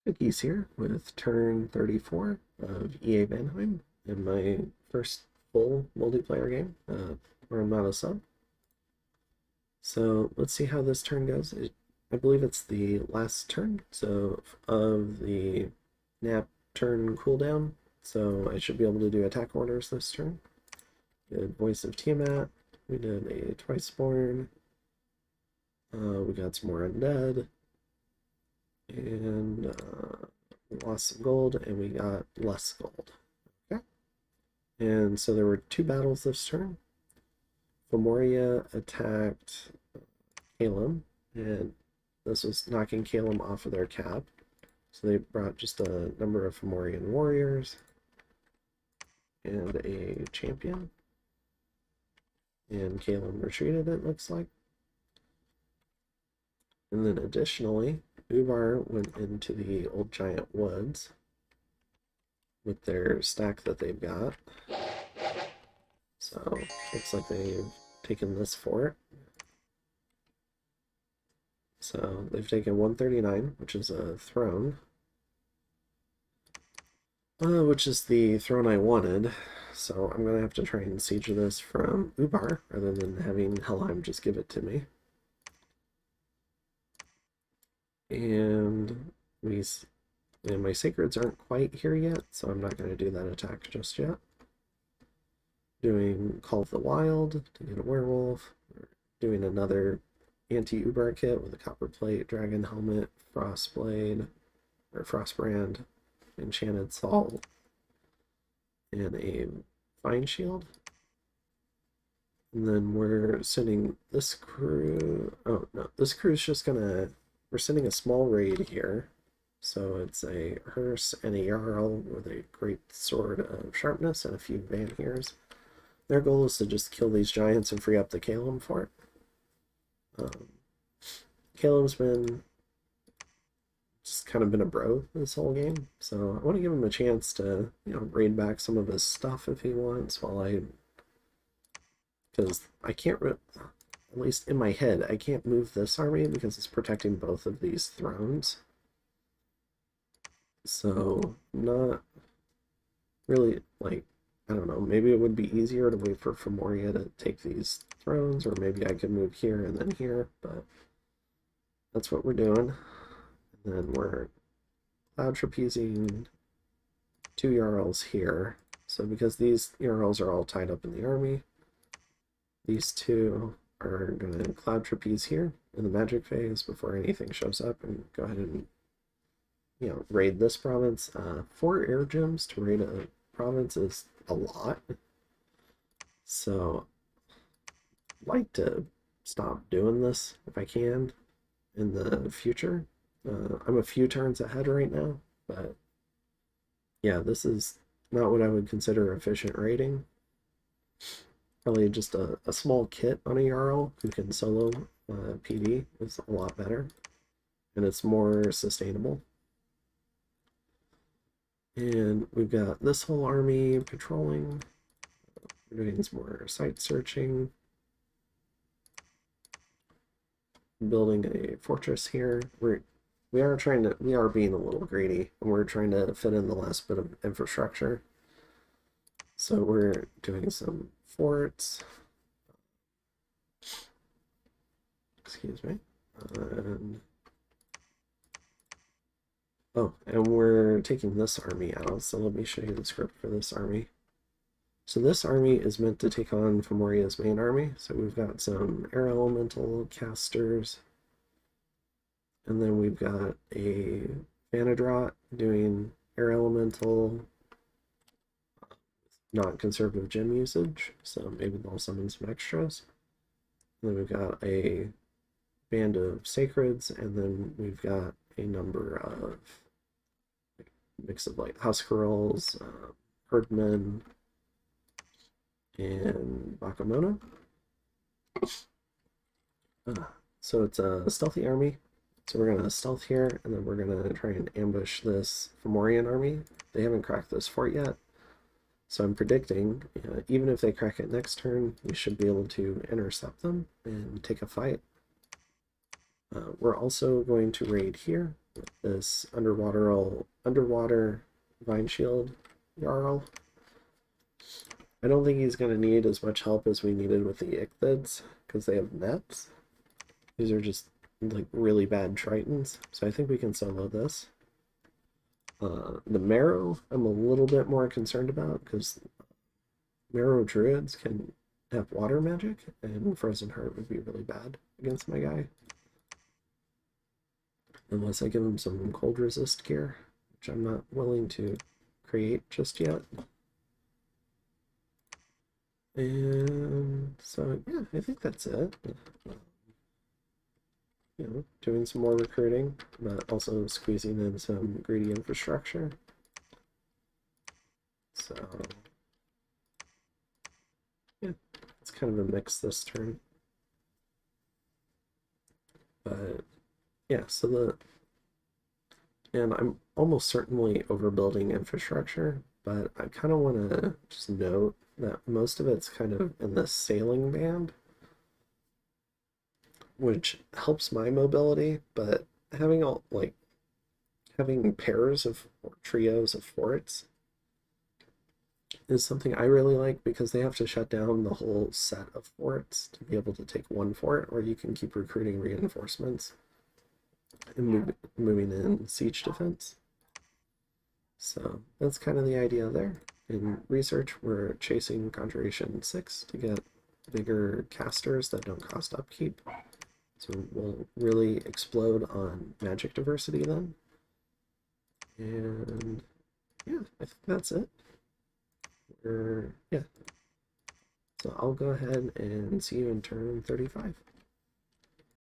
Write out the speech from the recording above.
Cookies here with turn 34 of EA Vanheim in my first full multiplayer game where I'm not a sub. So let's see how this turn goes. I believe it's the last turn of the nap turn cooldown, so I should be able to do attack orders this turn. Did Voice of Tiamat, we did a Twiceborn, we got some more Undead, and we lost some gold, and we got less gold. Okay. And so there were two battles this turn. Fomoria attacked Calum, and this was knocking Calum off of their cap. So they brought just a number of Fomorian warriors and a champion. And Calum retreated, it looks like. And then additionally, Ubar went into the Old Giant Woods with their stack that they've got. So, looks like they've taken this fort. So, they've taken 139, which is a throne. Which is the throne I wanted. So, I'm going to have to try and siege this from Ubar, rather than having Helheim just give it to me. And my sacreds aren't quite here yet, so I'm not going to do that attack just yet. Doing Call of the Wild to get a werewolf. Doing another anti-Ubar kit with a copper plate, dragon helmet, frostblade, or frostbrand, enchanted salt, and a fine shield. And then we're sending this crew. Oh no, this crew's just gonna. We're sending a small raid here. So it's a hearse and a Jarl with a great sword of sharpness and a few Vanhears. Their goal is to just kill these giants and free up the Calum fort. Calum's been just kind of been a bro this whole game, so I want to give him a chance to, raid back some of his stuff if he wants, because I can't, at least in my head, I can't move this army because it's protecting both of these thrones. So, not really, like, I don't know, maybe it would be easier to wait for Fomoria to take these thrones, or maybe I could move here and then here, but that's what we're doing. And then we're cloud trapezing two Jarls here. So because these Jarls are all tied up in the army, these two are going to cloud trapeze here in the magic phase before anything shows up and go ahead and, raid this province. 4 air gems to raid a province is a lot. So I'd like to stop doing this if I can in the future. I'm a few turns ahead right now, but yeah, this is not what I would consider efficient raiding. Probably just a small kit on a Jarl who can solo PD is a lot better, and it's more sustainable. And we've got this whole army patrolling. We're doing some more site searching. Building a fortress here. We are being a little greedy, and we're trying to fit in the last bit of infrastructure. So we're doing some forts. Excuse me. And we're taking this army out, so let me show you the script for this army. So this army is meant to take on Fomoria's main army. So we've got some air elemental casters. And then we've got a Vanadrot doing air elemental, not conservative gem usage, so maybe they'll summon some extras. And then we've got a band of sacreds, and then we've got a number of mix of like Huskarls, Herdmen, and Bakamona. So it's a stealthy army. So we're going to stealth here, and then we're going to try and ambush this Fomorian army. They haven't cracked this fort yet. So I'm predicting, even if they crack it next turn, we should be able to intercept them and take a fight. We're also going to raid here this underwater vine shield Jarl. I don't think he's going to need as much help as we needed with the Ichthids, because they have nets. These are just like really bad Tritons, so I think we can solo this. The Marrow, I'm a little bit more concerned about, because Marrow Druids can have water magic, and Frozen Heart would be really bad against my guy. Unless I give him some cold resist gear, which I'm not willing to create just yet. And so, yeah, I think that's it. Doing some more recruiting, but also squeezing in some greedy infrastructure. So, yeah, it's kind of a mix this turn. But, yeah, and I'm almost certainly overbuilding infrastructure, but I kind of want to just note that most of it's kind of in the sailing band, which helps my mobility, but having having pairs of or trios of forts is something I really like, because they have to shut down the whole set of forts to be able to take one fort, or you can keep recruiting reinforcements and moving in siege defense. So that's kind of the idea there. In research, we're chasing Conjuration 6 to get bigger casters that don't cost upkeep. So we'll really explode on magic diversity then. And yeah, I think that's it. Yeah. So I'll go ahead and see you in turn 35.